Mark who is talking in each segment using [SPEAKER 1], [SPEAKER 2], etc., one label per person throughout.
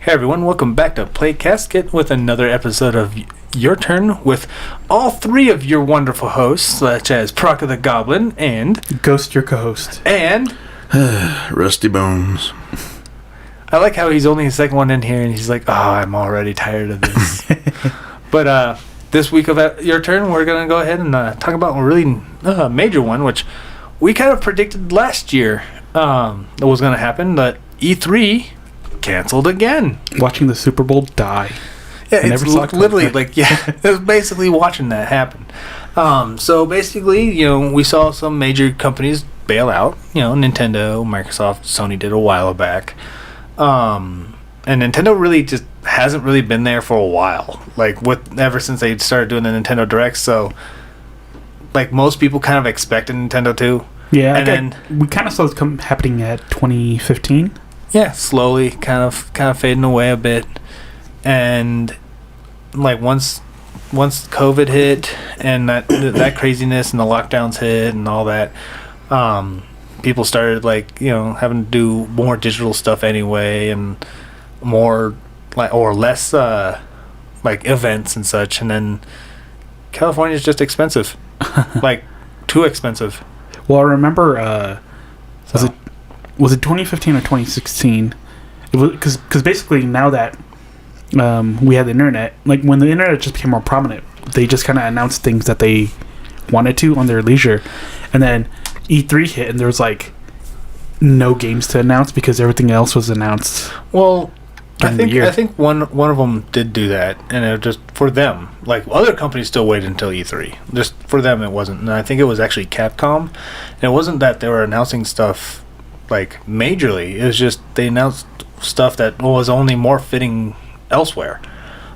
[SPEAKER 1] Hey everyone, welcome back to Play Casket with another episode of Your Turn with all three of your wonderful hosts, such as Proc of the Goblin and
[SPEAKER 2] Ghost, your co-host.
[SPEAKER 1] And
[SPEAKER 3] Rusty Bones.
[SPEAKER 1] I like how he's only the second one in here and he's like, oh, I'm already tired of this. But this week of Your Turn, we're going to go ahead and talk about a really major one, which we kind of predicted last year that was going to happen, but E3 canceled again.
[SPEAKER 2] Watching the Super Bowl die.
[SPEAKER 1] Yeah, it's literally like, it was basically watching that happen. So basically, we saw some major companies bail out. Nintendo, Microsoft, Sony did a while back. And Nintendo really just hasn't really been there for a while. Like, ever since they started doing the Nintendo Direct. So, like, most people kind of expected Nintendo to.
[SPEAKER 2] Yeah, and then we kind of saw this happening at 2015.
[SPEAKER 1] Yeah, slowly, kind of fading away a bit, and like once COVID hit and that craziness and the lockdowns hit and all that, people started having to do more digital stuff anyway and more less events and such, and then California's just expensive, like too expensive.
[SPEAKER 2] Well, I remember Was it 2015 or 2016? It was because basically now that we had the internet, like when the internet just became more prominent, they just kind of announced things that they wanted to on their leisure, and then E3 hit and there was like no games to announce because everything else was announced.
[SPEAKER 1] Well, I think one of them did do that, and it was just for them. Like other companies still waited until E3. Just for them, it wasn't. And I think it was actually Capcom, and it wasn't that they were announcing stuff like majorly. It was just they announced stuff that was only more fitting elsewhere.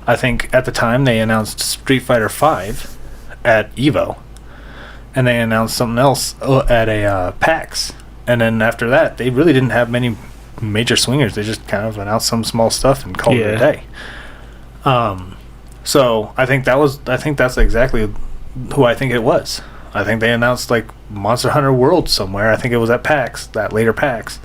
[SPEAKER 1] I think at the time they announced Street Fighter V at EVO, and they announced something else at a PAX, and then after that they really didn't have many major swingers. They just kind of announced some small stuff and called it a day. So I think that's exactly who I think it was. I think they announced like Monster Hunter World somewhere. I think it was at PAX, that later PAX.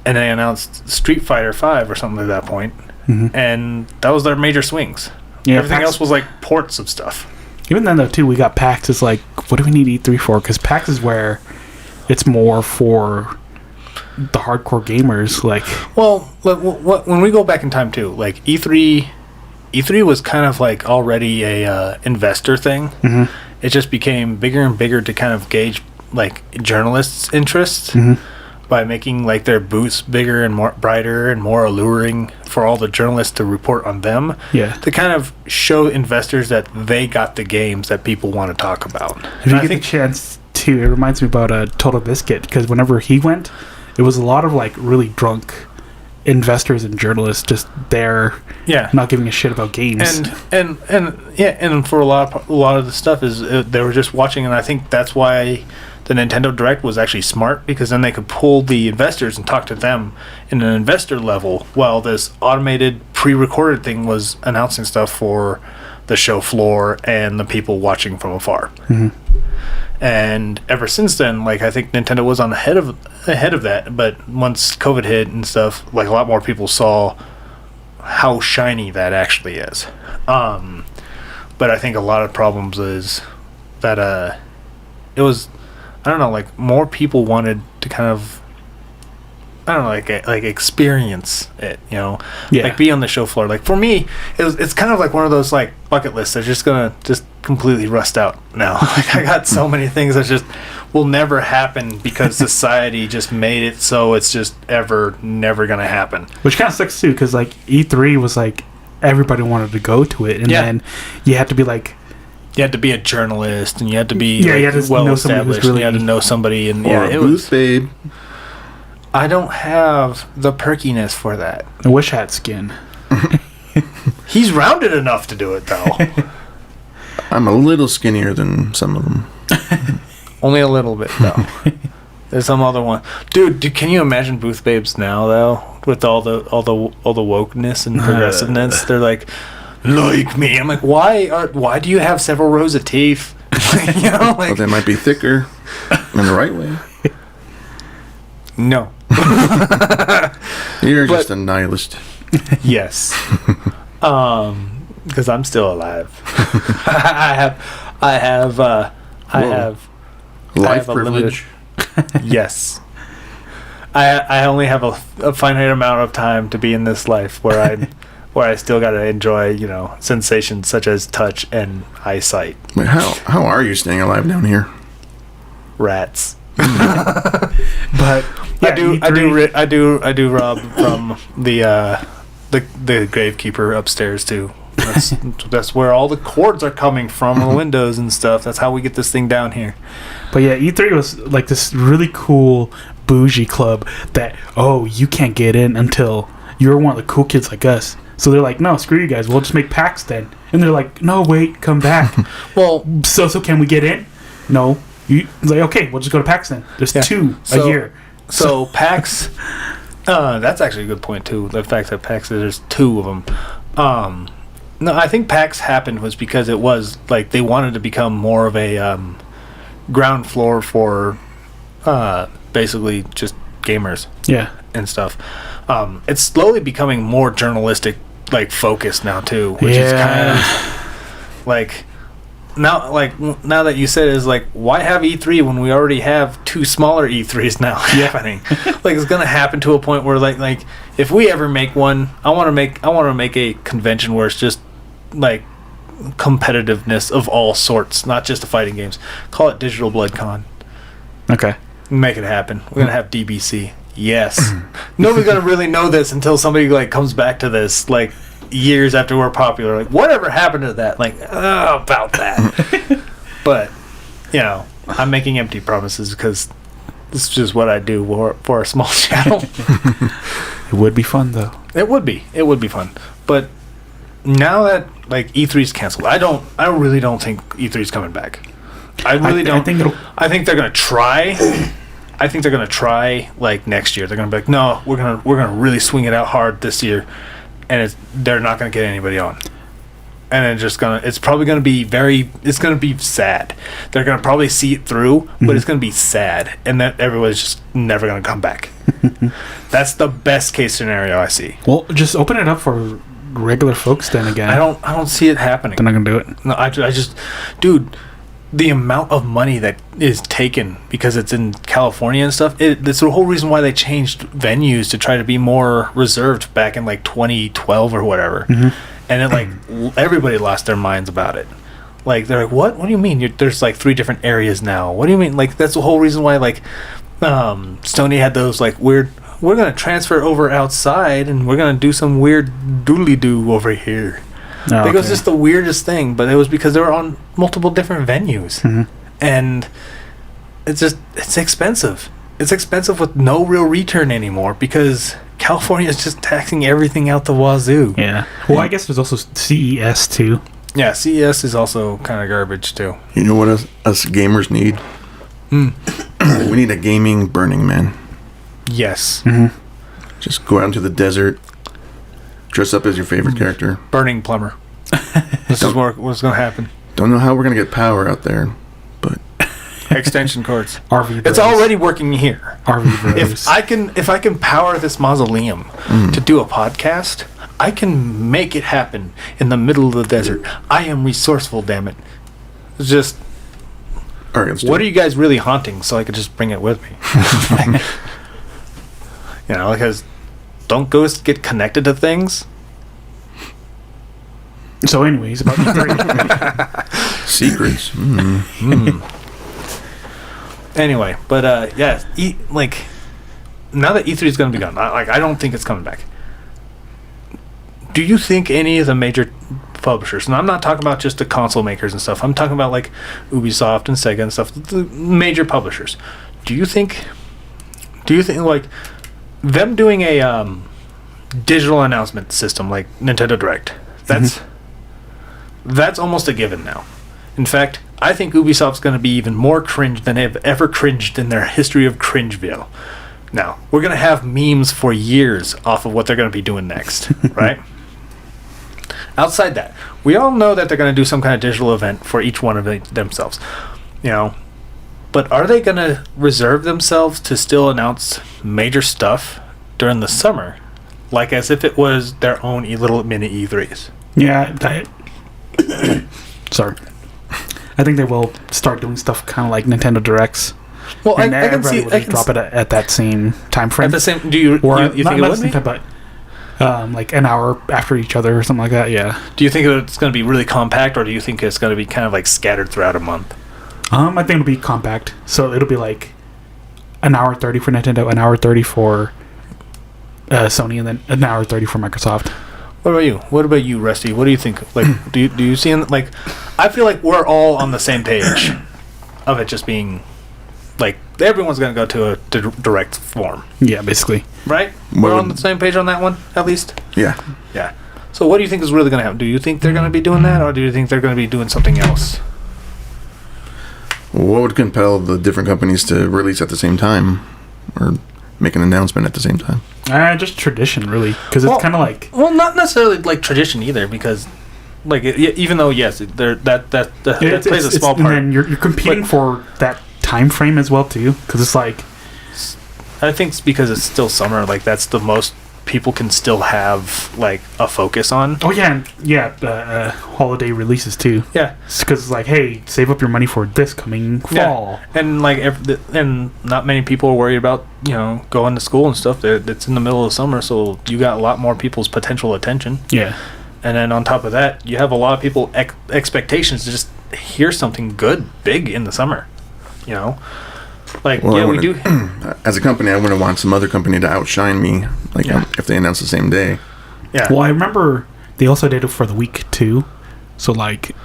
[SPEAKER 1] And they announced Street Fighter V or something at that point. Mm-hmm. And that was their major swings. Yeah, everything else was like ports of stuff.
[SPEAKER 2] Even then, though, too, we got PAX. It's like, what do we need E3 for? Because PAX is where it's more for the hardcore gamers. Like,
[SPEAKER 1] well, when we go back in time, too, like E3 was kind of like already a investor thing. Mm-hmm. It just became bigger and bigger to kind of gauge like journalists' interests by making like their booths bigger and more brighter and more alluring for all the journalists to report on them. Yeah. To kind of show investors that they got the games that people want to talk about.
[SPEAKER 2] If you get the chance to, it reminds me about Total Biscuit, because whenever he went, it was a lot of like really drunk investors and journalists just there, not giving a shit about games,
[SPEAKER 1] and for a lot of the stuff is they were just watching, and I think that's why the Nintendo Direct was actually smart, because then they could pull the investors and talk to them in an investor level, while this automated pre-recorded thing was announcing stuff for the show floor and the people watching from afar. Mm-hmm. And ever since then, like I think Nintendo was on ahead of that, but once COVID hit and stuff, like a lot more people saw how shiny that actually is. But I think a lot of problems is that it was, I don't know, like more people wanted to kind of, I don't know, like experience it, like be on the show floor. Like for me, it's kind of like one of those like bucket lists that's just gonna just completely rust out now. Like I got so many things that just will never happen because society just made it so it's just never gonna happen.
[SPEAKER 2] Which kind of sucks too, because like E3 was like everybody wanted to go to it, and then you had to be like.
[SPEAKER 1] You had to be a journalist, and you had to be you had to well established. Really, you had to know somebody, and
[SPEAKER 3] it was babe.
[SPEAKER 1] I don't have the perkiness for that.
[SPEAKER 2] I wish I had skin.
[SPEAKER 1] He's rounded enough to do it, though.
[SPEAKER 3] I'm a little skinnier than some of them.
[SPEAKER 1] Only a little bit, though. There's some other one, dude. Can you imagine booth babes now, though, with all the wokeness and progressiveness? They're like me. I'm like, why do you have several rows of teeth?
[SPEAKER 3] Well, they might be thicker in the right way.
[SPEAKER 1] No.
[SPEAKER 3] You're just a nihilist.
[SPEAKER 1] Yes. Because I'm still alive. I have
[SPEAKER 3] Life
[SPEAKER 1] a
[SPEAKER 3] privilege.
[SPEAKER 1] Yes. I only have a finite amount of time to be in this life where I still got to enjoy, sensations such as touch and eyesight.
[SPEAKER 3] Wait, how are you staying alive down here?
[SPEAKER 1] Rats.
[SPEAKER 2] But
[SPEAKER 1] I do rob from the gravekeeper upstairs too. That's where all the cords are coming from, the windows and stuff. That's how we get this thing down here.
[SPEAKER 2] But yeah, E3 was like this really cool bougie club that, you can't get in until you're one of the cool kids like us. So they're like, no, screw you guys. We'll just make packs then. And they're like, no, wait, come back.
[SPEAKER 1] Well,
[SPEAKER 2] so can we get in? No. It's like, okay, we'll just go to PAX then. There's 2 a year.
[SPEAKER 1] So PAX, that's actually a good point too. The fact that PAX, there's 2 of them. No, I think PAX happened was because it was like they wanted to become more of a ground floor for basically just gamers.
[SPEAKER 2] Yeah.
[SPEAKER 1] And stuff. It's slowly becoming more journalistic, like focused now too, which is kind of like now that you said it, is like, why have E3 when we already have 2 smaller E3s now happening? Like, it's gonna happen to a point where like if we ever make one, I want to make a convention where it's just like competitiveness of all sorts, not just the fighting games. Call it Digital Blood Con.
[SPEAKER 2] Okay.
[SPEAKER 1] Make it happen. We're gonna have DBC. Yes. Nobody's gonna really know this until somebody like comes back to this like years after we're popular. Like, whatever happened to that? Like, about that. But I'm making empty promises because this is just what I do for a small channel.
[SPEAKER 2] It would be fun though.
[SPEAKER 1] It would be fun. But now that like E3's canceled, I really don't think E3's coming back. I really don't. I think they're gonna try. I think they're gonna try like next year. They're gonna be like, no, we're gonna really swing it out hard this year, and they're not gonna get anybody on, and it's probably gonna be it's gonna be sad. They're gonna probably see it through, but it's gonna be sad, and that everybody's just never gonna come back. That's the best case scenario I see.
[SPEAKER 2] Well, just open it up for regular folks then again.
[SPEAKER 1] I don't see it happening.
[SPEAKER 2] They're not gonna do it.
[SPEAKER 1] No, I just, dude. The amount of money that is taken because it's in California and stuff, it's the whole reason why they changed venues to try to be more reserved back in like 2012 or whatever. And it like everybody lost their minds about it. Like, they're like, what do you mean there's like 3 different areas now? What do you mean? Like, that's the whole reason why like Sony had those like weird, we're gonna transfer over outside and we're gonna do some weird doodly doo over here. I think it was just the weirdest thing, but it was because they were on multiple different venues. And it's expensive. It's expensive with no real return anymore because California is just taxing everything out the wazoo.
[SPEAKER 2] Yeah. Well, I guess there's also CES too.
[SPEAKER 1] Yeah, CES is also kind of garbage too.
[SPEAKER 3] You know what us gamers need? We need a gaming Burning Man.
[SPEAKER 1] Yes.
[SPEAKER 3] Just go out into the desert, dress up as your favorite character.
[SPEAKER 1] Burning plumber. This is what's going to happen.
[SPEAKER 3] Don't know how we're going to get power out there, but
[SPEAKER 1] Extension cords.
[SPEAKER 2] RV
[SPEAKER 1] It's already working here.
[SPEAKER 2] RV bros.
[SPEAKER 1] If I can power this mausoleum to do a podcast, I can make it happen in the middle of the desert. I am resourceful, damn it. It's just,
[SPEAKER 3] all right,
[SPEAKER 1] what are you guys really haunting so I could just bring it with me? Because don't ghosts get connected to things?
[SPEAKER 2] So anyways, about E3.
[SPEAKER 3] Secrets.
[SPEAKER 1] Anyway, but now that E3 is going to be gone, I don't think it's coming back. Do you think any of the major publishers, and I'm not talking about just the console makers and stuff, I'm talking about like Ubisoft and Sega and stuff, the major publishers, do you think like them doing a digital announcement system like Nintendo Direct, that's almost a given now. In fact, I think Ubisoft's going to be even more cringe than they've ever cringed in their history of Cringeville. Now, we're going to have memes for years off of what they're going to be doing next, right? Outside that, we all know that they're going to do some kind of digital event for each one of themselves, But are they going to reserve themselves to still announce major stuff during the summer, like as if it was their own little mini E3s.
[SPEAKER 2] Yeah, sorry. I think they will start doing stuff kind of like Nintendo Directs.
[SPEAKER 1] Well,
[SPEAKER 2] And
[SPEAKER 1] I can see.
[SPEAKER 2] will just drop it at that same time frame.
[SPEAKER 1] At the same, do you
[SPEAKER 2] or
[SPEAKER 1] you
[SPEAKER 2] not,
[SPEAKER 1] think it
[SPEAKER 2] not
[SPEAKER 1] would
[SPEAKER 2] the same
[SPEAKER 1] be?
[SPEAKER 2] time, but like an hour after each other or something like that. Yeah.
[SPEAKER 1] Do you think it's going to be really compact, or do you think it's going to be kind of like scattered throughout a month?
[SPEAKER 2] I think it'll be compact. So it'll be like an hour 30 for Nintendo, an hour 30 for Sony, and then an hour 30 for Microsoft.
[SPEAKER 1] What about you? What about you, Rusty? What do you think? Like, do you see? Like, I feel like we're all on the same page of it just being like everyone's going to go to a direct form,
[SPEAKER 2] Yeah, basically.
[SPEAKER 1] right?
[SPEAKER 3] What
[SPEAKER 1] We're on
[SPEAKER 3] would-
[SPEAKER 1] the same page on that one, at least.
[SPEAKER 3] Yeah.
[SPEAKER 1] Yeah. So, what do you think is really going to happen? Do you think they're going to be doing that, or do you think they're going to be doing something else?
[SPEAKER 3] What would compel the different companies to release at the same time, or make an announcement at the same time?
[SPEAKER 2] Just tradition, really, because it's
[SPEAKER 1] Well-
[SPEAKER 2] kind of like
[SPEAKER 1] Well, not necessarily like tradition either, because like even though yes, that plays a small
[SPEAKER 2] and
[SPEAKER 1] part.
[SPEAKER 2] then you're competing
[SPEAKER 1] But-
[SPEAKER 2] for that time frame as well too, because it's like
[SPEAKER 1] I think it's because it's still summer. Like that's the most people can still have like a focus on.
[SPEAKER 2] holiday releases too.
[SPEAKER 1] Yeah,
[SPEAKER 2] Because it's like, hey, save up your money for this coming fall.
[SPEAKER 1] and like and not many people are worried about going to school and stuff. It's in the middle of summer, so you got a lot more people's potential attention.
[SPEAKER 2] Yeah.
[SPEAKER 1] And then on top of that, you have a lot of people expectations to just hear something good, big in the summer. Like
[SPEAKER 3] Well, I
[SPEAKER 1] we
[SPEAKER 3] wouldn't-
[SPEAKER 1] do.
[SPEAKER 3] As a company, I wouldn't want some other company to outshine me, like
[SPEAKER 1] Yeah.
[SPEAKER 3] if they announce the same day.
[SPEAKER 1] Yeah.
[SPEAKER 2] Well, I remember they also did it for the week too. So like,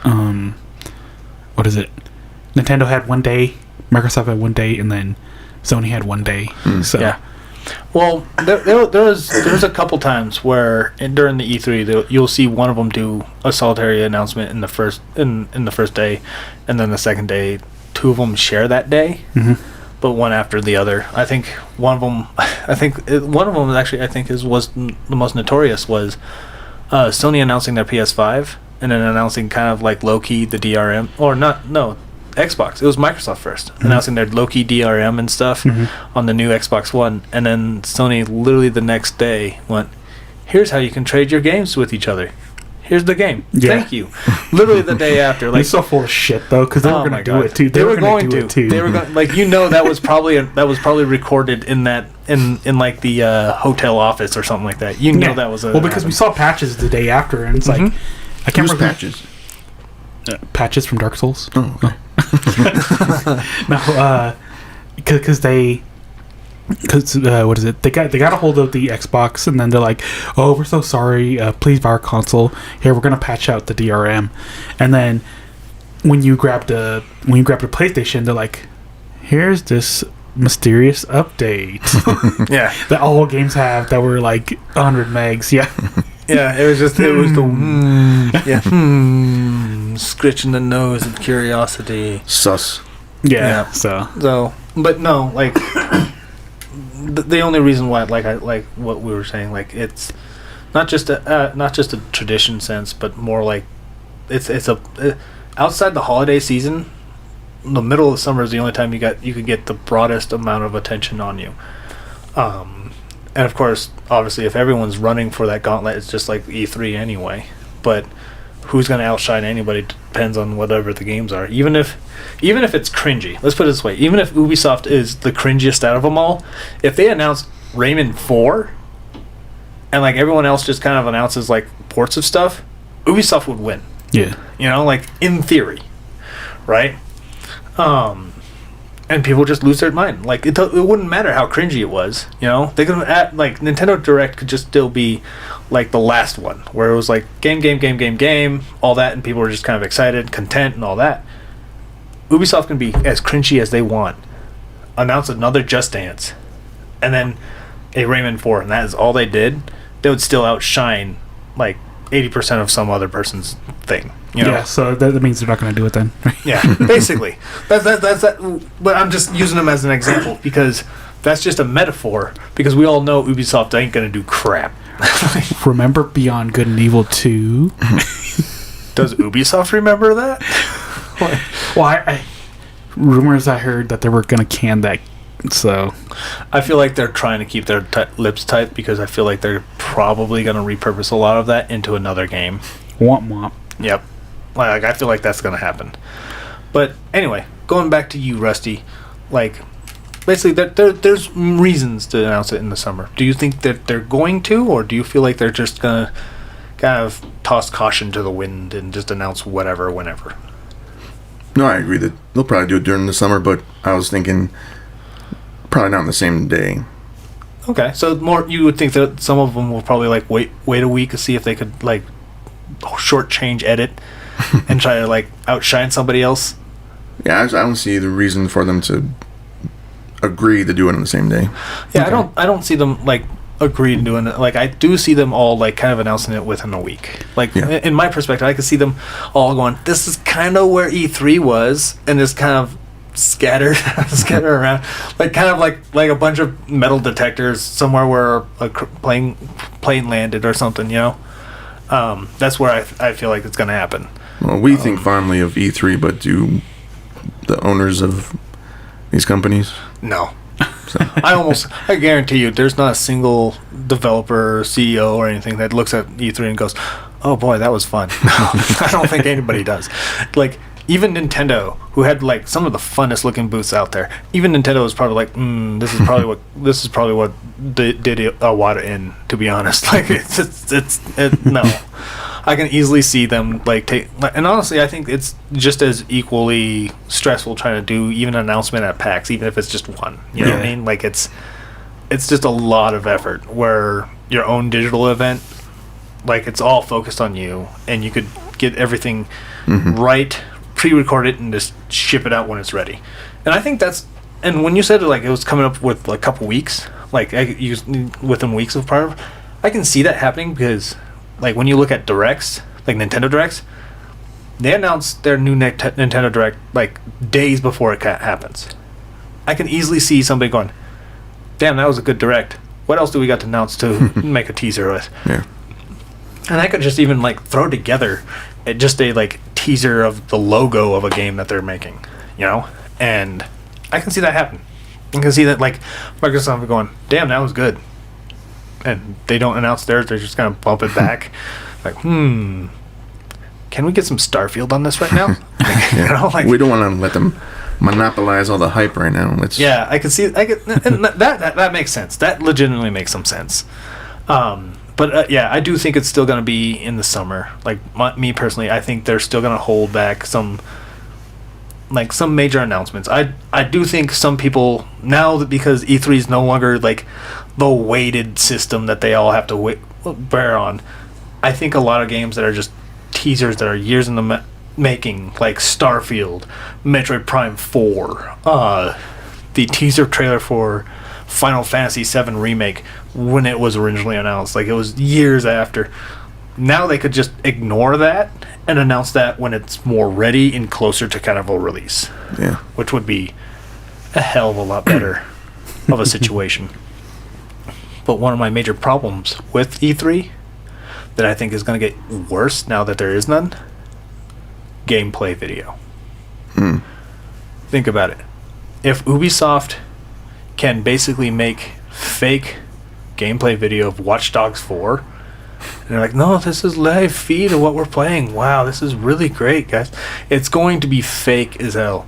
[SPEAKER 2] what is it? Nintendo had one day, Microsoft had one day, and then Sony had one day. So
[SPEAKER 1] Yeah. Well, there was a couple times where during the E3 you'll see one of them do a solitary announcement in the first day, and then the second day, two of them share that day, but one after the other. I think one of them, was the most notorious was Sony announcing their PS5 and then announcing kind of like low key the DRM Xbox. It was Microsoft first announcing their low-key DRM and stuff on the new Xbox One, and then Sony literally the next day went, "Here's how you can trade your games with each other. Here's the game.
[SPEAKER 2] Yeah.
[SPEAKER 1] Thank you." Literally the day after,
[SPEAKER 2] Like, so full of shit though, because they were
[SPEAKER 1] oh
[SPEAKER 2] going
[SPEAKER 1] my
[SPEAKER 2] to do
[SPEAKER 1] God.
[SPEAKER 2] it too.
[SPEAKER 1] They were going
[SPEAKER 2] do
[SPEAKER 1] to.
[SPEAKER 2] it too.
[SPEAKER 1] They were going like that was probably recorded in like the hotel office or something like that. That was
[SPEAKER 2] because we saw patches the day after, and it's like I can't
[SPEAKER 3] Who's
[SPEAKER 2] remember
[SPEAKER 3] patches?
[SPEAKER 2] patches from Dark Souls.
[SPEAKER 3] Oh, okay.
[SPEAKER 2] No, because what is it? They got a hold of the Xbox, and then they're like, "Oh, we're so sorry. Please buy our console. Here, we're gonna patch out the DRM." And then when you grabbed a PlayStation, they're like, "Here's this mysterious update
[SPEAKER 1] yeah.
[SPEAKER 2] that all games have that were like 100 megs." Yeah,
[SPEAKER 1] Yeah, it was the scratching the nose of curiosity.
[SPEAKER 3] Sus.
[SPEAKER 2] yeah.
[SPEAKER 1] Yeah.
[SPEAKER 2] So
[SPEAKER 1] But no, like the only reason why, like what we were saying, like it's not just a tradition sense, but more like it's outside the holiday season. The middle of the summer is the only time you could get the broadest amount of attention on you. And of course, obviously, if everyone's running for that gauntlet, it's just like E3 anyway. But who's going to outshine anybody depends on whatever the games are. Even if it's cringy, let's put it this way: even if Ubisoft is the cringiest out of them all, if they announce Rayman 4, and like everyone else just kind of announces like ports of stuff, Ubisoft would win.
[SPEAKER 2] yeah.
[SPEAKER 1] Like in theory, right? And people just lose their mind. Like it wouldn't matter how cringy it was. They could like Nintendo Direct could just still be like the last one where it was like game, all that, and people were just kind of excited, content, and all that. Ubisoft can be as cringy as they want. Announce another Just Dance, and then a Rayman 4, and that is all they did. They would still outshine like 80% of some other person's thing.
[SPEAKER 2] Yeah, so that means they're not going to do it then.
[SPEAKER 1] Yeah, basically. That's that. But I'm just using them as an example because that's just a metaphor. Because we all know Ubisoft ain't gonna do crap.
[SPEAKER 2] Remember Beyond Good and Evil 2?
[SPEAKER 1] Does Ubisoft remember that?
[SPEAKER 2] Well, I rumors I heard that they were going to can that So
[SPEAKER 1] I feel like they're trying to keep their lips tight because I feel like they're probably going to repurpose a lot of that into another game.
[SPEAKER 2] womp womp.
[SPEAKER 1] Yep. Like, I feel like that's going to happen. But anyway, going back to you, Rusty, like, basically, there's reasons to announce it in the summer. Do you think that they're going to, or do you feel like they're just going to kind of toss caution to the wind and just announce whatever, whenever?
[SPEAKER 3] No, I agree that they'll probably do it during the summer, but I was thinking probably not on the same day.
[SPEAKER 1] Okay, so more you would think that some of them will probably like wait a week to see if they could like shortchange edit and try to like outshine somebody else.
[SPEAKER 3] Yeah, I don't see the reason for them to agree to do it on the same day.
[SPEAKER 1] Yeah,
[SPEAKER 2] Okay.
[SPEAKER 1] I don't see them like agree to doing it. Like I do see them all like kind of announcing it within a week. Like
[SPEAKER 3] Yeah.
[SPEAKER 1] in my perspective, I could see them all going, "This is kind of where E3 was," and just kind of scattered around, like kind of like a bunch of metal detectors somewhere where a plane landed or something. You know, that's where I feel like it's going to happen.
[SPEAKER 3] Well, we think fondly of E3, but do the owners of these companies?
[SPEAKER 1] No. I guarantee you there's not a single developer, CEO, or anything that looks at E3 and goes, "Oh boy, that was fun." I don't think anybody does. Like, even Nintendo, who had like some of the funnest looking booths out there, even Nintendo was probably like, this is probably what did Iwata in, to be honest. Like, it's no. I can easily see them like take, and honestly, I think it's just as equally stressful trying to do even an announcement at PAX, even if it's just one. You know what I mean? Like it's just a lot of effort. Where your own digital event, like it's all focused on you, and you could get everything right, pre-record it, and just ship it out when it's ready. And I think that's. And when you said it, like it was coming up with like a couple weeks, like within weeks of prior, I can see that happening because. Like when you look at directs, like Nintendo directs, they announce their new Nintendo Direct like days before it happens. I can easily see somebody going, "Damn, that was a good direct. What else do we got to announce to make a teaser with?"
[SPEAKER 3] Yeah.
[SPEAKER 1] And I could just even like throw together just a like teaser of the logo of a game that they're making, you know? And I can see that happen. I can see that like Microsoft going, "Damn, that was good." And they don't announce theirs, they're just going to bump it back. Like, can we get some Starfield on this right now? Like, you know, like,
[SPEAKER 3] We don't want to let them monopolize all the hype right now.
[SPEAKER 1] yeah, I can see, and that makes sense. That legitimately makes some sense. But yeah, I do think it's still going to be in the summer. Like, me personally, I think they're still going to hold back some major announcements. I do think some people, now that because E3 is no longer like the weighted system that they all have to bear on, I think a lot of games that are just teasers that are years in the making, like Starfield, Metroid Prime 4, the teaser trailer for Final Fantasy VII Remake when it was originally announced, like it was years after. Now they could just ignore that and announce that when it's more ready and closer to kind of a release.
[SPEAKER 3] Yeah.
[SPEAKER 1] Which would be a hell of a lot better of a situation. But one of my major problems with E3 that I think is going to get worse now that there is none, gameplay video. Think about it. If Ubisoft can basically make fake gameplay video of Watch Dogs 4, and they're like, "No, this is live feed of what we're playing. Wow, this is really great, guys." It's going to be fake as hell.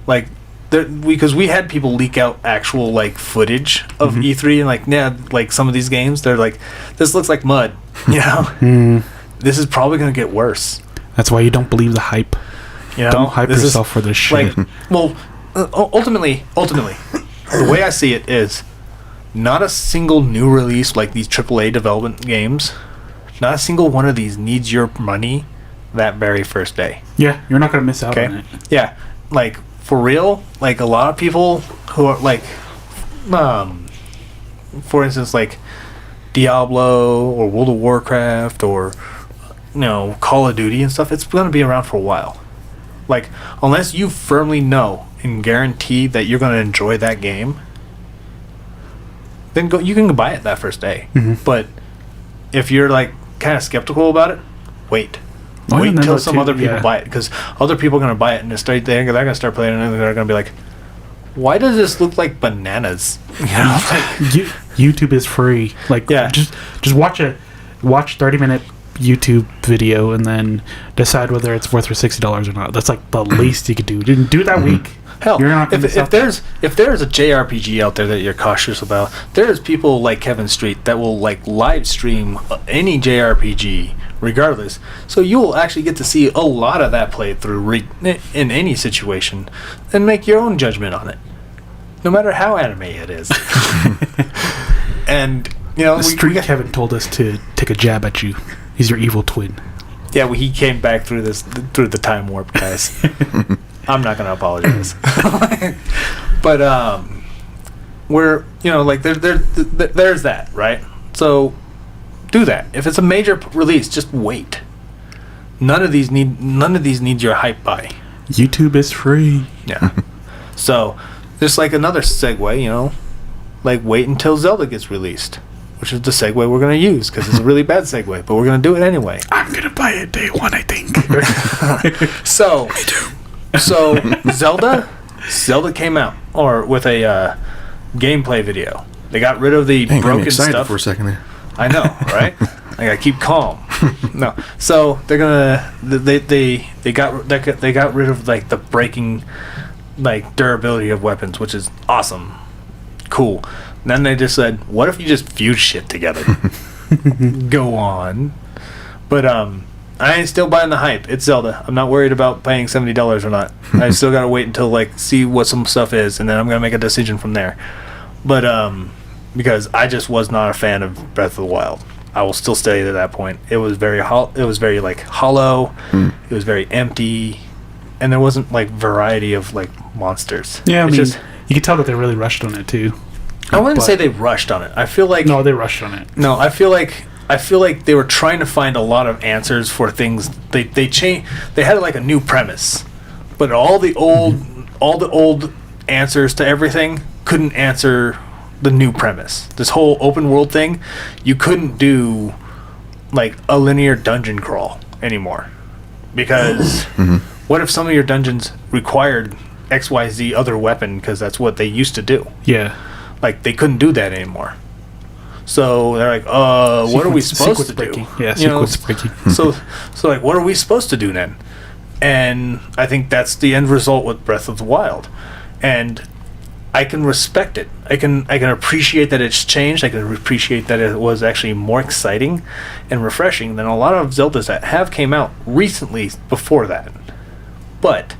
[SPEAKER 1] Like, because we had people leak out actual like footage of E3 and like, yeah, like some of these games, they're like, "This looks like mud," you know. This is probably going to get worse.
[SPEAKER 2] That's why you don't believe the hype.
[SPEAKER 1] You know,
[SPEAKER 2] Don't hype yourself for this shit.
[SPEAKER 1] Like, well, ultimately, the way I see it is, not a single new release like these AAA development games. Not a single one of these needs your money that very first day.
[SPEAKER 2] Yeah, you're not gonna miss out on it.
[SPEAKER 1] Yeah, like for real. Like a lot of people who are like, for instance, like Diablo or World of Warcraft or Call of Duty and stuff. It's gonna be around for a while. Like unless you firmly know and guarantee that you're gonna enjoy that game, then you can buy it that first day. But if you're like kind of skeptical about it, wait until some other people buy it, because other people are going to buy it and they're going to start playing it and they're going to be like, why does this look like bananas? You know,
[SPEAKER 2] YouTube is free. Like,
[SPEAKER 1] Yeah.
[SPEAKER 2] just watch 30-minute YouTube video and then decide whether it's worth for $60 or not. That's like the least you could do. Didn't do it that week.
[SPEAKER 1] hell,
[SPEAKER 2] You're not gonna miss out.
[SPEAKER 1] if there's a JRPG out there that you're cautious about, there's people like Kevin Street that will like live stream any JRPG regardless. So you'll actually get to see a lot of that playthrough in any situation and make your own judgment on it, no matter how anime it is. And you know,
[SPEAKER 2] Street Kevin told us to take a jab at you. He's your evil twin.
[SPEAKER 1] Yeah, well, he came back through the time warp, guys. I'm not gonna apologize. But we're, you know, like there's that, right? So do that. If it's a major release, just wait. None of these need your hype buy.
[SPEAKER 2] YouTube is free.
[SPEAKER 1] Yeah. So just like another segue, you know, like wait until Zelda gets released, which is the segue we're going to use because it's a really bad segue, but we're going to do it anyway.
[SPEAKER 2] I'm going to buy it day one, I think.
[SPEAKER 1] So, me too. So Zelda came out with a gameplay video. They got rid of the
[SPEAKER 3] Dang, got me
[SPEAKER 1] broken
[SPEAKER 3] excited
[SPEAKER 1] stuff.
[SPEAKER 3] for a second there.
[SPEAKER 1] I know, right? I gotta keep calm. No, so they're gonna they got rid of like the breaking, like durability of weapons, which is awesome, cool. And then they just said, what if you just fuse shit together? Go on, but I ain't still buying the hype. It's Zelda. I'm not worried about paying $70 or not. I still gotta wait until like see what some stuff is, and then I'm gonna make a decision from there. But because I just was not a fan of Breath of the Wild. I will still stay to that point. It was very it was very like hollow. It was very empty, and there wasn't like variety of like monsters.
[SPEAKER 2] Yeah, I
[SPEAKER 1] It's
[SPEAKER 2] mean,
[SPEAKER 1] just,
[SPEAKER 2] you can tell that they really rushed on it too.
[SPEAKER 1] I wouldn't
[SPEAKER 2] but-
[SPEAKER 1] say they rushed on it. I feel like
[SPEAKER 2] No, they rushed on it.
[SPEAKER 1] no, I feel like they were trying to find a lot of answers for things. They had like a new premise, but all the old answers to everything couldn't answer the new premise. This whole open world thing, you couldn't do like a linear dungeon crawl anymore, because what if some of your dungeons required XYZ other weapon because that's what they used to do?
[SPEAKER 2] Yeah.
[SPEAKER 1] Like they couldn't do that anymore. So they're like, what are we supposed to
[SPEAKER 2] breaking.
[SPEAKER 1] do?
[SPEAKER 2] Yeah,
[SPEAKER 1] You know,
[SPEAKER 2] sequence breaking.
[SPEAKER 1] so like, what are we supposed to do then? And I think that's the end result with Breath of the Wild, and I can respect it. I can appreciate that it's changed. I can appreciate that it was actually more exciting and refreshing than a lot of Zeldas that have came out recently before that. But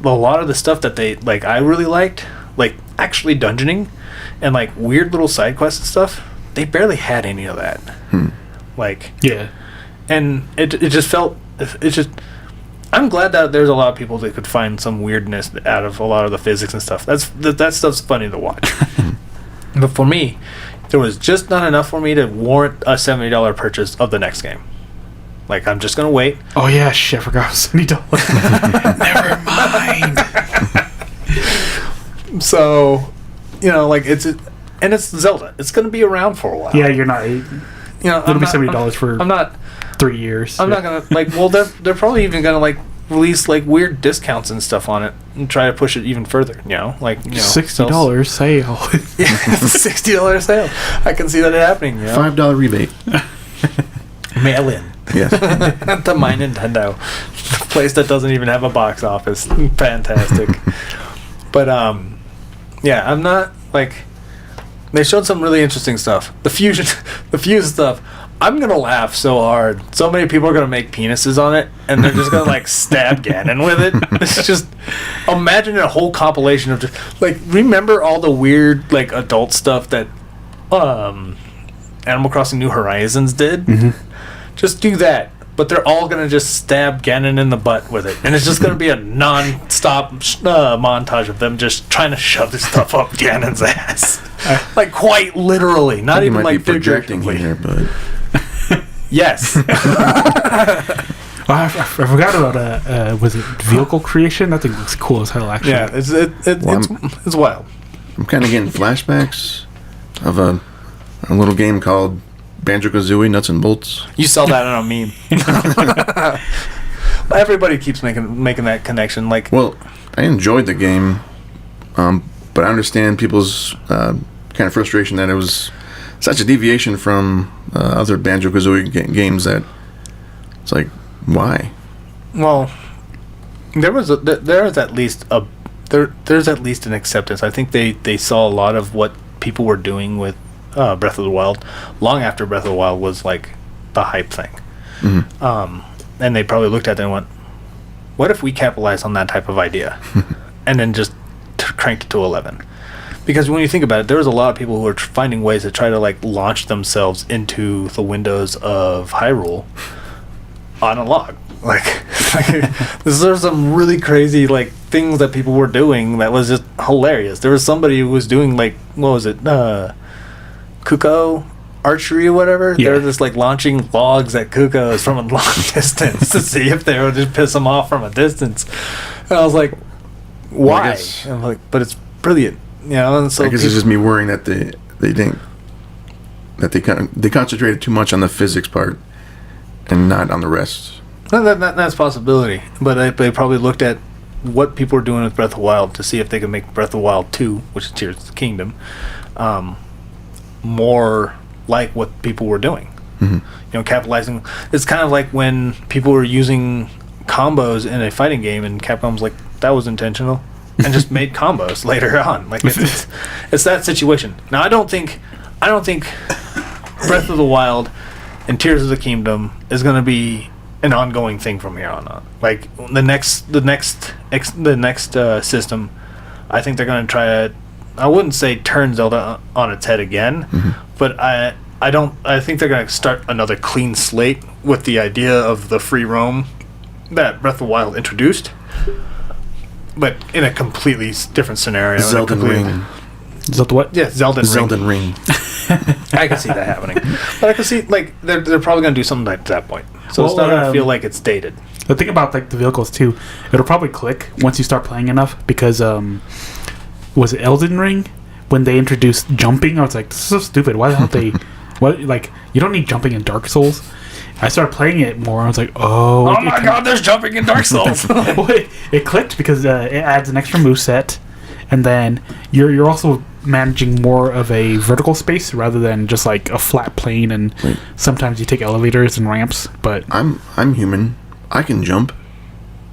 [SPEAKER 1] a lot of the stuff that they like, I really liked, like actually dungeoning and like weird little side quests and stuff. They barely had any of that. Like,
[SPEAKER 2] Yeah.
[SPEAKER 1] and it just felt, it's just, I'm glad that there's a lot of people that could find some weirdness out of a lot of the physics and stuff. That stuff's funny to watch. But for me, there was just not enough for me to warrant a $70 purchase of the next game. Like, I'm just gonna wait.
[SPEAKER 2] Oh yeah, shit, I forgot $70. Never mind.
[SPEAKER 1] So, you know, like it's Zelda. It's gonna be around for a while.
[SPEAKER 2] Yeah, you're not.
[SPEAKER 1] You know,
[SPEAKER 2] It'll be $70 for
[SPEAKER 1] I'm not
[SPEAKER 2] 3 years.
[SPEAKER 1] I'm not gonna like. Well, they're probably even gonna like release like weird discounts and stuff on it and try to push it even further. You know, like
[SPEAKER 2] $60 sale.
[SPEAKER 1] Yeah, $60 sale. I can see that happening. You know?
[SPEAKER 3] $5 rebate.
[SPEAKER 1] Mail in
[SPEAKER 3] Yes.
[SPEAKER 1] to my Nintendo, the place that doesn't even have a box office. Fantastic. But yeah, I'm not like. They showed some really interesting stuff. The fuse stuff. I'm gonna laugh so hard. So many people are gonna make penises on it, and they're just gonna like stab Ganon with it. It's just, imagine a whole compilation of just like, remember all the weird like adult stuff that Animal Crossing New Horizons did. Just do that, but they're all gonna just stab Ganon in the butt with it, and it's just gonna be a non-stop montage of them just trying to shove this stuff up Ganon's ass. Like quite literally, not
[SPEAKER 3] You
[SPEAKER 1] even
[SPEAKER 3] might
[SPEAKER 1] like
[SPEAKER 3] be projecting
[SPEAKER 1] figuratively.
[SPEAKER 3] here, but
[SPEAKER 1] Yes.
[SPEAKER 2] I forgot about was it vehicle creation? That thing looks cool as hell, actually.
[SPEAKER 1] Yeah, it's wild.
[SPEAKER 3] I'm kind of getting flashbacks of a little game called Banjo-Kazooie Nuts and Bolts.
[SPEAKER 1] You saw that on a meme. Everybody keeps making that connection. Like,
[SPEAKER 3] Well, I enjoyed the game, But I understand people's kind of frustration that it was such a deviation from other Banjo-Kazooie games that it's like, why?
[SPEAKER 1] Well, there's at least an acceptance. I think they saw a lot of what people were doing with Breath of the Wild long after Breath of the Wild was like the hype thing. And they probably looked at it and went, what if we capitalize on that type of idea and then just cranked it to 11? Because when you think about it, there was a lot of people who were finding ways to try to like launch themselves into the windows of Hyrule on a log. Like there's some really crazy like things that people were doing that was just hilarious. There was somebody who was doing like, what was it, Kuko archery or whatever.
[SPEAKER 2] Yeah.
[SPEAKER 1] They were just like launching logs at Kukos from a long distance to see if they would just piss them off from a distance. And I was like, why? And I'm like, but it's brilliant, you know. And so
[SPEAKER 3] I guess it's just me worrying that they didn't, that they concentrated too much on the physics part and not on the rest.
[SPEAKER 1] That's a possibility, but they probably looked at what people were doing with Breath of the Wild to see if they could make Breath of the Wild 2, which is Tears of the Kingdom, more like what people were doing. You know, capitalizing. It's kind of like when people were using combos in a fighting game, and Capcom's like, that was intentional, and just made combos later on. Like it's that situation. Now I don't think Breath of the Wild and Tears of the Kingdom is going to be an ongoing thing from here on out. Like the next system, I think they're going to try to, I wouldn't say turn Zelda on its head again, but I think they're going to start another clean slate with the idea of the free roam that Breath of the Wild introduced, but in a completely different scenario.
[SPEAKER 3] Zelda Ring.
[SPEAKER 2] Zelda what?
[SPEAKER 1] Yeah, Zelda
[SPEAKER 3] Ring.
[SPEAKER 1] I can see that happening, but I can see like they're probably going to do something like that point. So it's not going to feel like it's dated.
[SPEAKER 2] The thing about like the vehicles too, it'll probably click once you start playing enough, because was it Elden Ring when they introduced jumping? I was like, this is so stupid. Why don't they? What, like, you don't need jumping in Dark Souls. I started playing it more. I was like, oh
[SPEAKER 1] my god, there's jumping in Dark Souls.
[SPEAKER 2] Well, it clicked because it adds an extra moveset, and then you're also managing more of a vertical space rather than just like a flat plane. And sometimes you take elevators and ramps. But
[SPEAKER 3] I'm human. I can jump.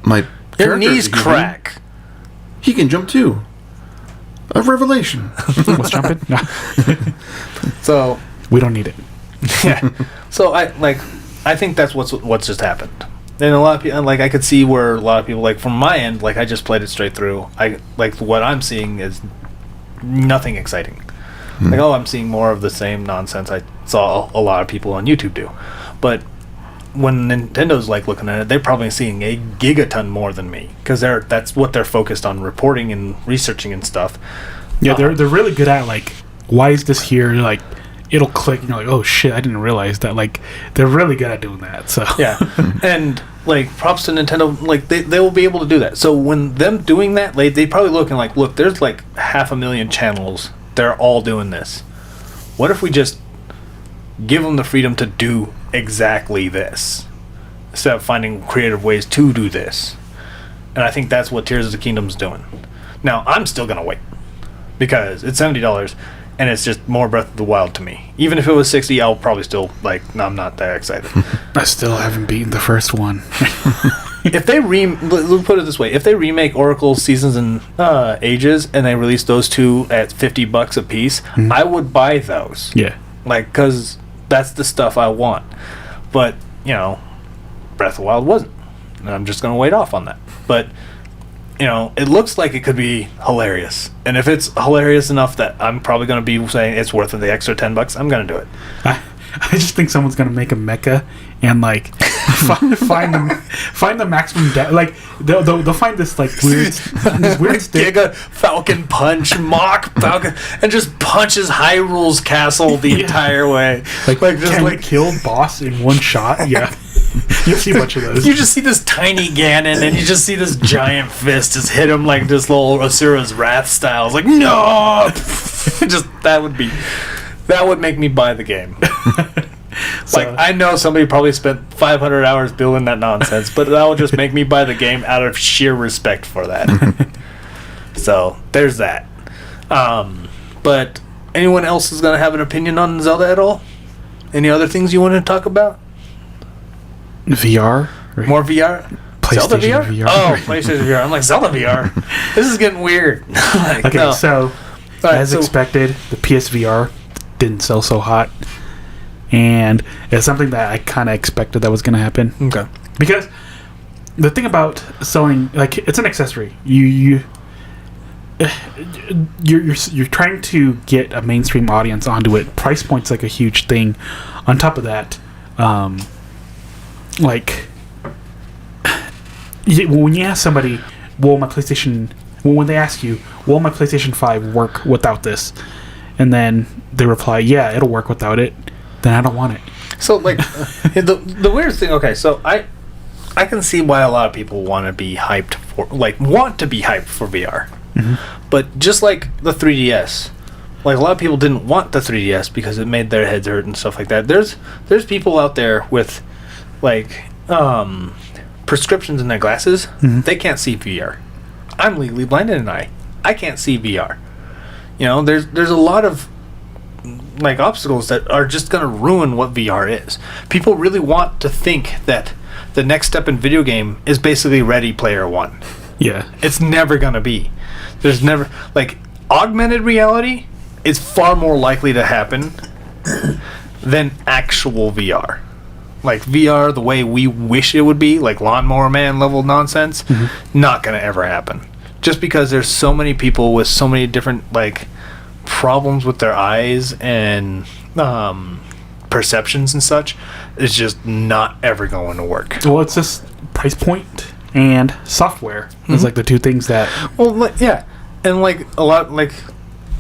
[SPEAKER 3] My
[SPEAKER 1] Your knees crack.
[SPEAKER 3] He can jump too. A revelation.
[SPEAKER 2] What's jumping? No.
[SPEAKER 1] So
[SPEAKER 2] we don't need it.
[SPEAKER 1] Yeah. So I think that's what's just happened. And a lot of people, like, I could see where a lot of people, like, from my end, like, I just played it straight through. I like what I'm seeing is nothing exciting. Like, I'm seeing more of the same nonsense I saw a lot of people on YouTube do. But when Nintendo's like looking at it, they're probably seeing a gigaton more than me, because that's what they're focused on, reporting and researching and stuff.
[SPEAKER 2] Yeah, they're really good at like, why is this here? Like, it'll click and you're like, oh shit, I didn't realize that. Like, they're really good at doing that. So
[SPEAKER 1] yeah, and like, props to Nintendo. Like, they will be able to do that. So when them doing that, like, they probably looking like, look, there's like 500,000 channels. They're all doing this. What if we just give them the freedom to do exactly this, instead of finding creative ways to do this? And I think that's what Tears of the Kingdom's doing. Now, I'm still gonna wait, because it's $70 and it's just more Breath of the Wild to me. Even if it was $60, I'll probably still, like, no, I'm not that excited.
[SPEAKER 2] I still haven't beaten the first one.
[SPEAKER 1] If they let's put it this way, if they remake Oracle Seasons and Ages and they release those two at $50 a piece, I would buy those.
[SPEAKER 2] Yeah,
[SPEAKER 1] like, because that's the stuff I want. But, you know, Breath of the Wild wasn't, and I'm just gonna wait off on that. But, you know, it looks like it could be hilarious, and if it's hilarious enough that I'm probably gonna be saying it's worth the extra $10, I'm gonna do it.
[SPEAKER 2] I just think someone's gonna make a mecha and like find the maximum like they'll find this like weird stick.
[SPEAKER 1] Giga Falcon Punch, Mach Falcon, and just punches Hyrule's castle the entire way.
[SPEAKER 2] Like just like kill boss in one shot. Yeah. You'll see a bunch of those.
[SPEAKER 1] You just see this tiny Ganon, and you just see this giant fist just hit him like this little Asura's Wrath style. It's like, no! Just, that would make me buy the game. Like, I know somebody probably spent 500 hours building that nonsense, but that would just make me buy the game out of sheer respect for that. So there's that. But anyone else is gonna have an opinion on Zelda at all? Any other things you want to talk about?
[SPEAKER 2] VR? Right?
[SPEAKER 1] More VR? Zelda VR? Oh, PlayStation VR. I'm like, Zelda VR? This is getting weird. Like,
[SPEAKER 2] Okay,
[SPEAKER 1] no.
[SPEAKER 2] so
[SPEAKER 1] Right,
[SPEAKER 2] as expected, the PSVR didn't sell so hot, and it's something that I kind of expected that was going to happen.
[SPEAKER 1] Okay.
[SPEAKER 2] Because the thing about selling, like, it's an accessory. You're trying to get a mainstream audience onto it. Price point's like a huge thing. On top of that, like, when you ask somebody, will my PlayStation, when they ask you, will my PlayStation 5 work without this? And then they reply, yeah, it'll work without it. Then I don't want it.
[SPEAKER 1] So, like, the weirdest thing, okay, so I can see why a lot of people want to be hyped for VR.
[SPEAKER 2] Mm-hmm.
[SPEAKER 1] But just like the 3DS, like, a lot of people didn't want the 3DS because it made their heads hurt and stuff like that. There's people out there with, like, prescriptions in their glasses.
[SPEAKER 2] Mm-hmm.
[SPEAKER 1] They can't see VR. I'm legally blind in an eye. I can't see VR. You know, there's a lot of, like, obstacles that are just going to ruin what VR is. People really want to think that the next step in video game is basically Ready Player One.
[SPEAKER 2] Yeah.
[SPEAKER 1] It's never going to be. There's never, like, augmented reality is far more likely to happen than actual VR. Like, VR the way we wish it would be, like Lawnmower Man level nonsense, not going to ever happen. Just because there's so many people with so many different, like, problems with their eyes and perceptions and such, it's just not ever going to work.
[SPEAKER 2] Well, it's just price point and software. It's like the two things that...
[SPEAKER 1] Well, like, yeah. And, like, a lot, like,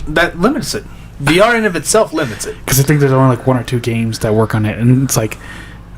[SPEAKER 1] that limits it. VR in of itself limits it.
[SPEAKER 2] Because I think there's only, like, one or two games that work on it. And it's like...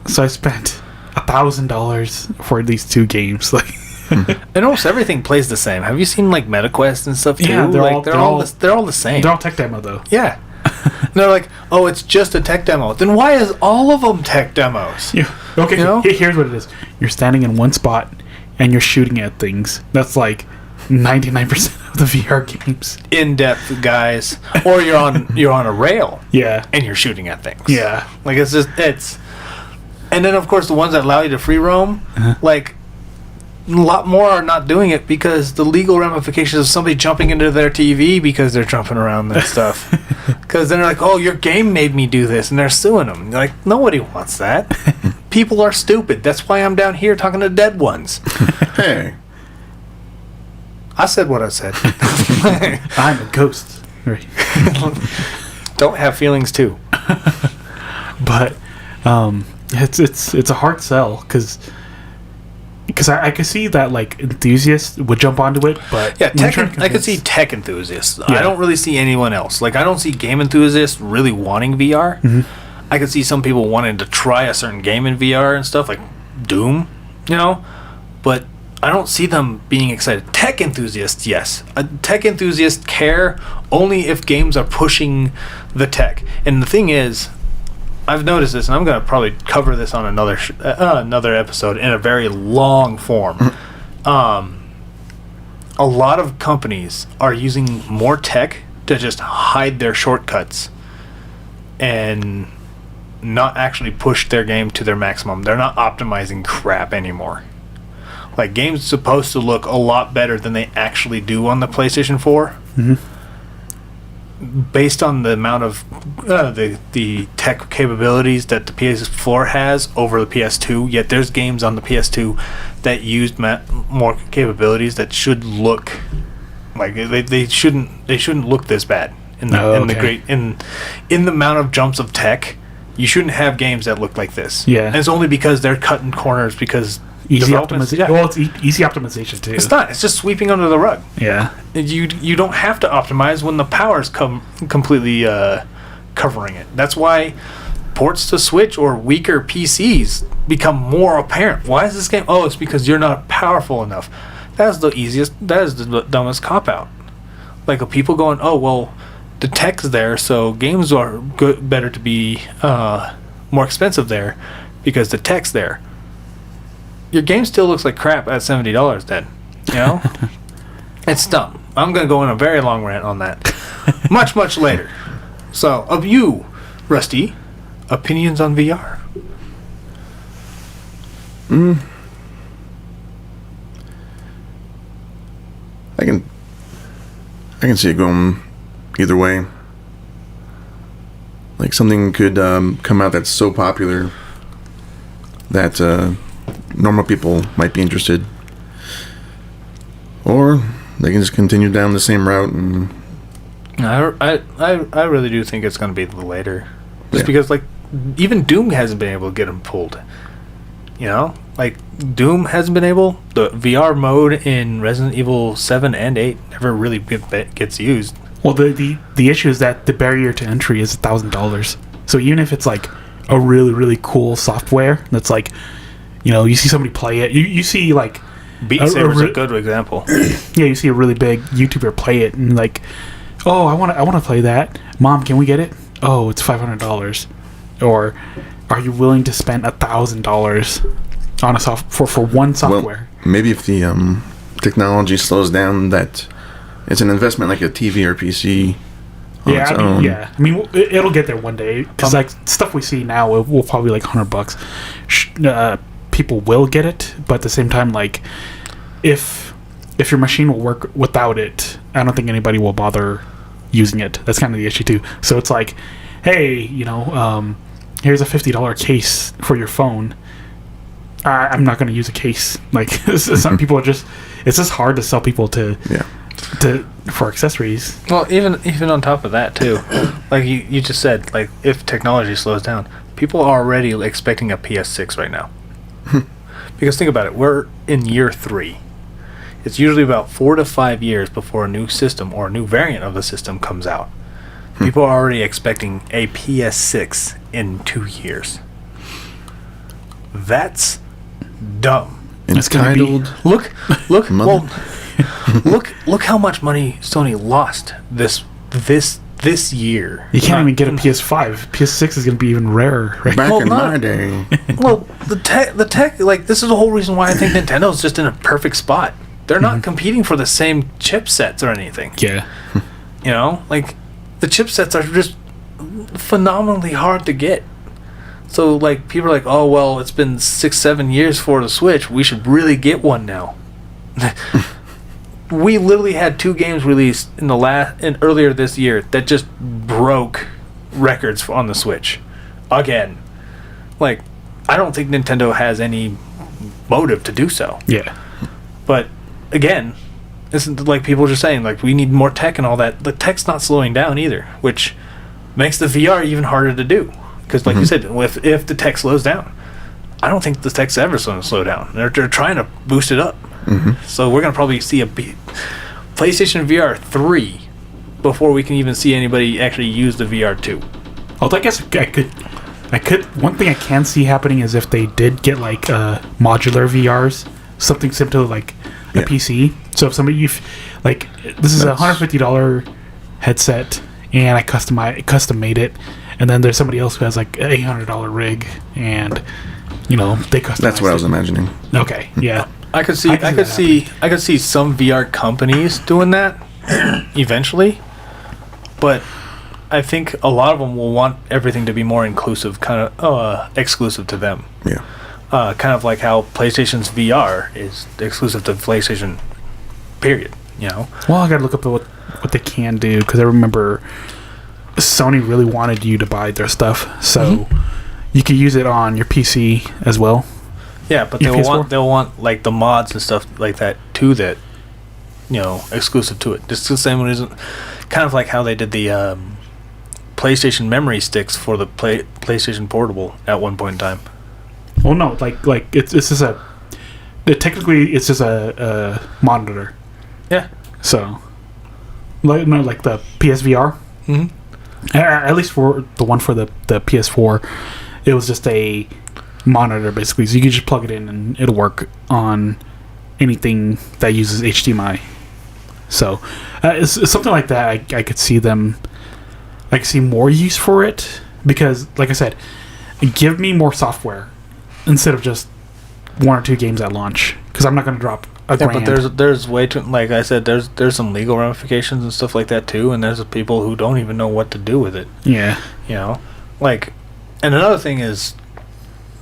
[SPEAKER 2] So I spent $1,000 for these two games. Like...
[SPEAKER 1] And almost everything plays the same. Have you seen, like, MetaQuest and stuff too?
[SPEAKER 2] Yeah, they're all
[SPEAKER 1] the same.
[SPEAKER 2] They're all tech demo though.
[SPEAKER 1] Yeah. And they're like, oh, it's just a tech demo. Then why is all of them tech demos?
[SPEAKER 2] Yeah. Okay.
[SPEAKER 1] You know?
[SPEAKER 2] Here's what it is. You're standing in one spot and you're shooting at things. That's like 99% of the VR games.
[SPEAKER 1] In depth, guys. Or you're on a rail.
[SPEAKER 2] Yeah.
[SPEAKER 1] And you're shooting at things.
[SPEAKER 2] Yeah.
[SPEAKER 1] Like, it's. And then, of course, the ones that allow you to free roam, like, a lot more are not doing it because the legal ramifications of somebody jumping into their TV because they're jumping around and stuff. Because then they're like, oh, your game made me do this, and they're suing them. You're like, nobody wants that. People are stupid. That's why I'm down here talking to dead ones.
[SPEAKER 3] Hey.
[SPEAKER 1] I said what I said.
[SPEAKER 2] I'm a ghost. Right.
[SPEAKER 1] Don't have feelings too.
[SPEAKER 2] But it's a hard sell because I could see that, like, enthusiasts would jump onto it, but
[SPEAKER 1] yeah, I could see tech enthusiasts.
[SPEAKER 2] Yeah.
[SPEAKER 1] I don't really see anyone else. Like, I don't see game enthusiasts really wanting VR. I could see some people wanting to try a certain game in VR and stuff, like Doom, you know, but I don't see them being excited. Tech enthusiasts, yes. Tech enthusiasts care only if games are pushing the tech. And the thing is, I've noticed this, and I'm going to probably cover this on another episode in a very long form. A lot of companies are using more tech to just hide their shortcuts and not actually push their game to their maximum. They're not optimizing crap anymore. Like, games supposed to look a lot better than they actually do on the PlayStation 4. Based on the amount of the tech capabilities that the PS4 has over the PS2, yet there's games on the PS2 that used more capabilities that should look like they shouldn't look this bad in the amount of jumps of tech. You shouldn't have games that look like this.
[SPEAKER 2] Yeah,
[SPEAKER 1] and it's only because they're cutting corners because
[SPEAKER 2] easy optimization. Yeah. Well, it's easy optimization too.
[SPEAKER 1] It's not. It's just sweeping under the rug.
[SPEAKER 2] Yeah.
[SPEAKER 1] You don't have to optimize when the power's completely covering it. That's why ports to Switch or weaker PCs become more apparent. Why is this game? Oh, it's because you're not powerful enough. That is the dumbest cop out. Like, people going, oh well, the tech's there, so games are better to be more expensive there because the tech's there. Your game still looks like crap at $70 then, you know? It's dumb. I'm going to go on a very long rant on that. much later. So, of you, Rusty, opinions on VR?
[SPEAKER 3] I can see it going either way. Like something could come out that's so popular that normal people might be interested, or they can just continue down the same route. And
[SPEAKER 1] I really do think it's going to be the later, just
[SPEAKER 3] Yeah.
[SPEAKER 1] because like even Doom hasn't been able to get them pulled. You know, like Doom hasn't been able. The VR mode in Resident Evil 7 and 8 never really gets used.
[SPEAKER 2] Well, the issue is that the barrier to entry is $1,000. So even if it's like a really cool software that's like, you know, you see somebody play it, you see like
[SPEAKER 1] Beat Saber's a good example.
[SPEAKER 2] yeah, you see a really big YouTuber play it and like, oh, I want to play that. Mom, can we get it? Oh, it's $500. Or are you willing to spend $1,000 on a for one software?
[SPEAKER 3] Well, maybe if the technology slows down, that it's an investment like a TV or PC.
[SPEAKER 2] Yeah, I mean, it'll get there one day because like stuff we see now will probably like $100. People will get it, but at the same time, like if your machine will work without it, I don't think anybody will bother using it. That's kind of the issue too. So it's like, hey, you know, here's a $50 case for your phone. I'm not going to use a case. Like some people are just, it's just hard to sell people to for accessories.
[SPEAKER 1] Well, even on top of that too, like you just said, like if technology slows down, people are already expecting a PS6 right now. Because think about it, we're in year 3. It's usually about 4 to 5 years before a new system or a new variant of the system comes out. People are already expecting a PS6 in 2 years. That's dumb.
[SPEAKER 3] Entitled.
[SPEAKER 1] Look,
[SPEAKER 3] Mother-
[SPEAKER 1] well, look how much money Sony lost this year.
[SPEAKER 2] You can't even get a PS5. PS6 is going to be even rarer. Right?
[SPEAKER 3] Back
[SPEAKER 1] Well,
[SPEAKER 3] in
[SPEAKER 1] not-
[SPEAKER 3] my day.
[SPEAKER 1] Well, the tech, like this is the whole reason why I think Nintendo's just in a perfect spot. They're not competing for the same chipsets or anything.
[SPEAKER 2] Yeah.
[SPEAKER 1] You know, like the chipsets are just phenomenally hard to get. So like people are like, oh well, it's been 6-7 years for the Switch. We should really get one now. We literally had 2 games released in earlier this year that just broke records on the Switch again. Like, I don't think Nintendo has any motive to do so.
[SPEAKER 2] Yeah.
[SPEAKER 1] But again, isn't like people are just saying like we need more tech and all that. The tech's not slowing down either, which makes the VR even harder to do. Because like you said, if the tech slows down, I don't think the tech's ever going to slow down. They're trying to boost it up. So we're going to probably see a PlayStation VR 3 before we can even see anybody actually use the VR 2.
[SPEAKER 2] Although I guess I could. One thing I can see happening is if they did get like modular VRs, something similar to like a PC. So if somebody, like, this is a $150 headset, and I custom made it, and then there's somebody else who has like an $800 rig, and you know they customize.
[SPEAKER 3] That's what I was imagining.
[SPEAKER 2] Okay, yeah.
[SPEAKER 1] I could see some VR companies doing that eventually, but I think a lot of them will want everything to be more inclusive, kind of exclusive to them.
[SPEAKER 3] Yeah.
[SPEAKER 1] Kind of like how PlayStation's VR is exclusive to PlayStation. Period. You know.
[SPEAKER 2] Well, I gotta look up what they can do because I remember Sony really wanted you to buy their stuff, so you could use it on your PC as well.
[SPEAKER 1] Yeah, but
[SPEAKER 2] Your
[SPEAKER 1] they'll
[SPEAKER 2] PS4?
[SPEAKER 1] want like the mods and stuff like that too. That exclusive to it. Just the same reason, kind of like how they did the PlayStation memory sticks for the PlayStation Portable at one point in time.
[SPEAKER 2] Well, no, like it's just technically it's just a monitor.
[SPEAKER 1] Yeah.
[SPEAKER 2] So, like the PSVR. At least for the one for the PS4, it was just a monitor basically. So you can just plug it in and it'll work on anything that uses HDMI. So it's something like that. I could see them. I could see more use for it because, like I said, give me more software instead of just one or two games at launch because I'm not going to drop a
[SPEAKER 1] Yeah,
[SPEAKER 2] grand.
[SPEAKER 1] but there's way too, like I said, there's some legal ramifications and stuff like that too, and there's people who don't even know what to do with it.
[SPEAKER 2] Yeah.
[SPEAKER 1] You know, like, and another thing is,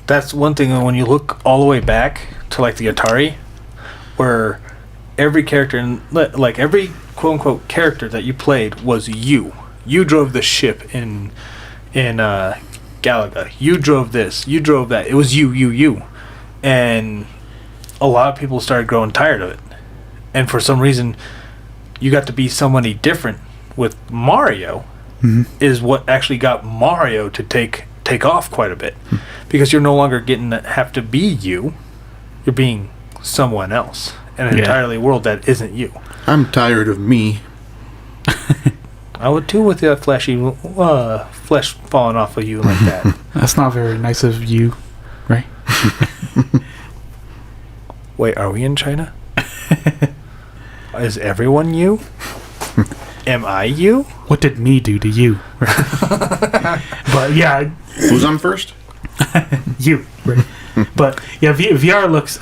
[SPEAKER 1] that's one thing when you look all the way back to like the Atari, where every character in like every quote unquote character that you played was you. You drove the ship in Galaga. You drove this. You drove that. It was you. And a lot of people started growing tired of it. And for some reason, you got to be somebody different with Mario. Is what actually got Mario to take off quite a bit, because you're no longer getting to have to be you. You're being someone else in an entirely world that isn't you.
[SPEAKER 3] I'm tired of me.
[SPEAKER 1] I would too with the flashy flesh falling off of you like that.
[SPEAKER 2] That's not very nice of you, right?
[SPEAKER 1] Wait, are we in China? Is everyone you? Am I you?
[SPEAKER 2] What did me do to you? But yeah,
[SPEAKER 3] Who's on first?
[SPEAKER 2] you. Right? But yeah, VR looks.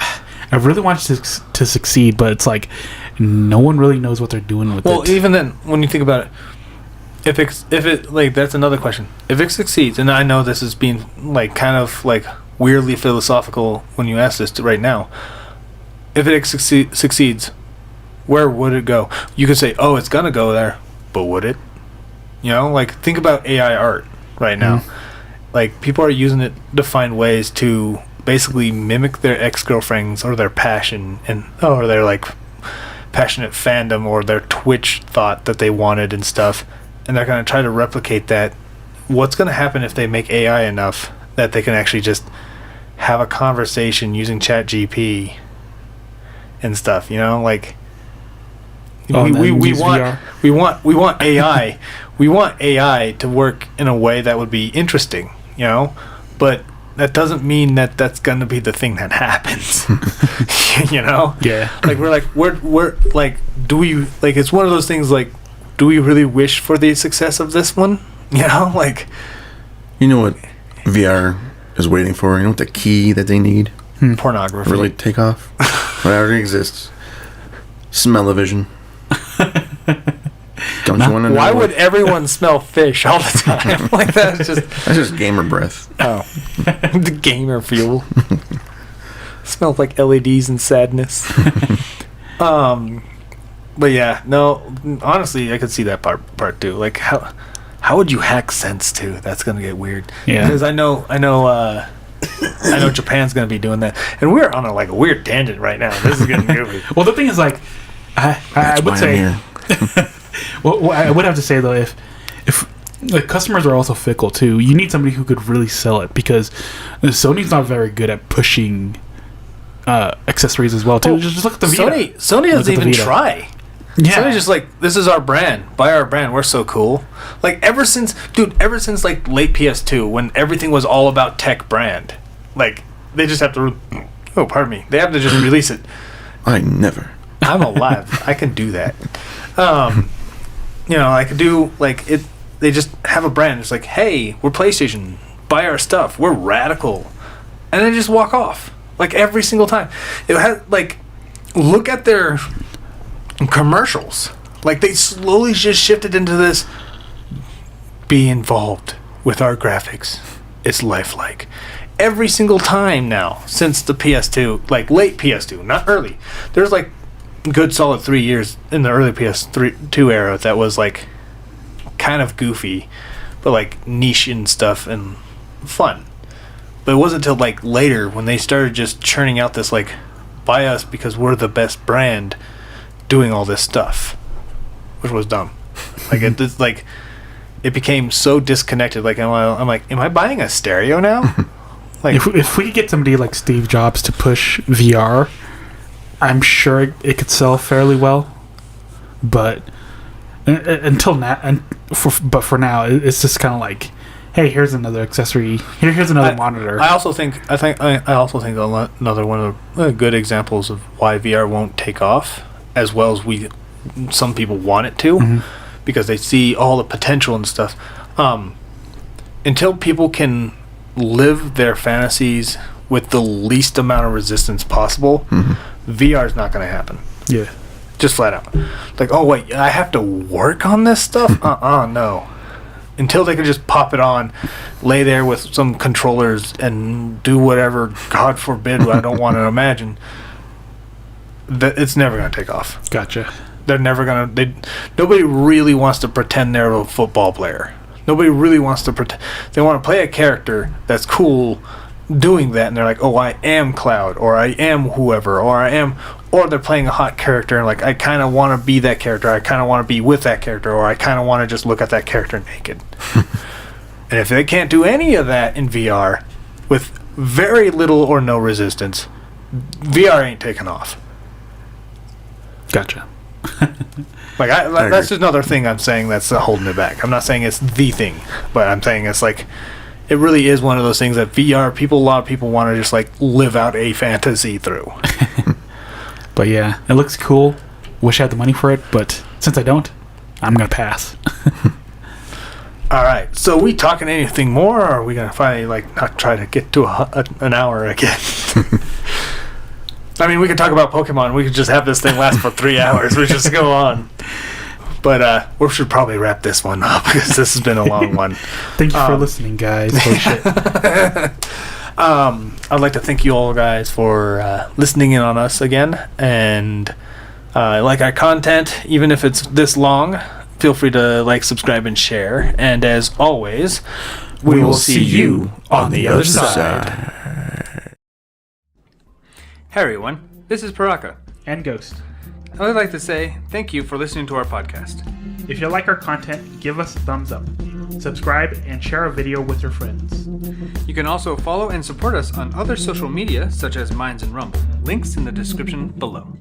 [SPEAKER 2] I really want it to succeed, but it's like no one really knows what they're doing with it.
[SPEAKER 1] Well, even then, when you think about it, if it like, that's another question. If it succeeds, and I know this is being like kind of like weirdly philosophical when you ask this right now. If it succeeds, where would it go? You could say, oh, it's gonna go there, but would it? You know, like, think about AI art right now. Like, people are using it to find ways to basically mimic their ex-girlfriends or their passion or their like passionate fandom or their Twitch thought that they wanted and stuff, and they're gonna try to replicate that. What's gonna happen if they make AI enough that they can actually just have a conversation using ChatGPT and stuff? You know, like, we want AI. We want AI to work in a way that would be interesting, you know, but that doesn't mean that that's going to be the thing that happens. You know?
[SPEAKER 2] Yeah.
[SPEAKER 1] Like, we're like, do we, like, it's one of those things, like, do we really wish for the success of this one? You know, like,
[SPEAKER 3] You know what VR is waiting for? You know what the key that they need?
[SPEAKER 1] pornography.
[SPEAKER 3] Really take off? Whatever exists. Smell-o-vision. Don't you want to know?
[SPEAKER 1] Why would everyone smell fish all the time? Like, that's
[SPEAKER 3] just gamer breath.
[SPEAKER 1] Oh, the gamer fuel. Smells like LEDs and sadness. But yeah, no. Honestly, I could see that part too. Like, how would you hack sense too? That's gonna get weird.
[SPEAKER 2] Yeah.
[SPEAKER 1] Because I know Japan's gonna be doing that, and we're on a weird tangent right now. This is getting goofy.
[SPEAKER 2] Well, the thing is, like, I would say. Well, I would have to say though, if like, customers are also fickle too, you need somebody who could really sell it, because Sony's not very good at pushing accessories as well too. Just look at the Vita.
[SPEAKER 1] Sony doesn't even try.
[SPEAKER 2] Yeah.
[SPEAKER 1] Sony's just like, this is our brand. Buy our brand. We're so cool. Like, ever since like late PS2, when everything was all about tech brand, like, they just have to. Oh, pardon me. They have to just release it.
[SPEAKER 3] I never.
[SPEAKER 1] I'm alive. I can do that. You know, I could do like it. They just have a brand. It's like, hey, we're PlayStation. Buy our stuff. We're radical, and they just walk off like every single time. It has like, look at their commercials. Like, they slowly just shifted into this. Be involved with our graphics. It's lifelike. Every single time now since the PS2, like late PS2, not early. There's like good solid 3 years in the early PS2 era that was like kind of goofy, but like niche and stuff and fun. But it wasn't until like later when they started just churning out this like, buy us because we're the best brand, doing all this stuff, which was dumb. Like, it's like, it became so disconnected. Like, I'm like, am I buying a stereo now? Like,
[SPEAKER 2] if we could get somebody like Steve Jobs to push VR, I'm sure it could sell fairly well. But until now, but for now, it's just kind of like, hey, here's another accessory. Here's another monitor.
[SPEAKER 1] I also think another one of the good examples of why VR won't take off as well as some people want it to, because they see all the potential and stuff. Until people can live their fantasies with the least amount of resistance possible, VR is not going to happen.
[SPEAKER 2] Yeah.
[SPEAKER 1] Just flat out. Like, oh wait, I have to work on this stuff? No. Until they can just pop it on, lay there with some controllers and do whatever, God forbid, I don't want to imagine, that it's never going to take off.
[SPEAKER 2] Gotcha.
[SPEAKER 1] They're never going to... Nobody really wants to pretend they're a football player. Nobody really wants to pretend... They want to play a character that's cool doing that, and they're like, oh, I am Cloud, or I am whoever, or I am... Or they're playing a hot character, and like, I kind of want to be that character, I kind of want to be with that character, or I kind of want to just look at that character naked. And if they can't do any of that in VR, with very little or no resistance, VR ain't taking off.
[SPEAKER 2] Gotcha.
[SPEAKER 1] Like, that's just another thing I'm saying that's holding it back. I'm not saying it's the thing, but I'm saying it's like, it really is one of those things that VR, a lot of people want to just like live out a fantasy through.
[SPEAKER 2] But yeah, it looks cool. Wish I had the money for it, but since I don't, I'm going to pass.
[SPEAKER 1] All right. So we talking anything more, or are we going to finally like not try to get to an hour again? I mean, we could talk about Pokemon. We could just have this thing last for 3 hours. We just go on. But we should probably wrap this one up because this has been a long one.
[SPEAKER 2] Thank you for listening, guys. Oh, shit.
[SPEAKER 1] I'd like to thank you all guys for listening in on us again. And like our content, even if it's this long, feel free to like, subscribe, and share. And as always, we will see you on the other side. Hey everyone, this is Paraka.
[SPEAKER 2] And Ghost.
[SPEAKER 1] I would like to say thank you for listening to our podcast.
[SPEAKER 2] If you like our content, give us a thumbs up. Subscribe and share our video with your friends.
[SPEAKER 1] You can also follow and support us on other social media such as Minds and Rumble. Links in the description below.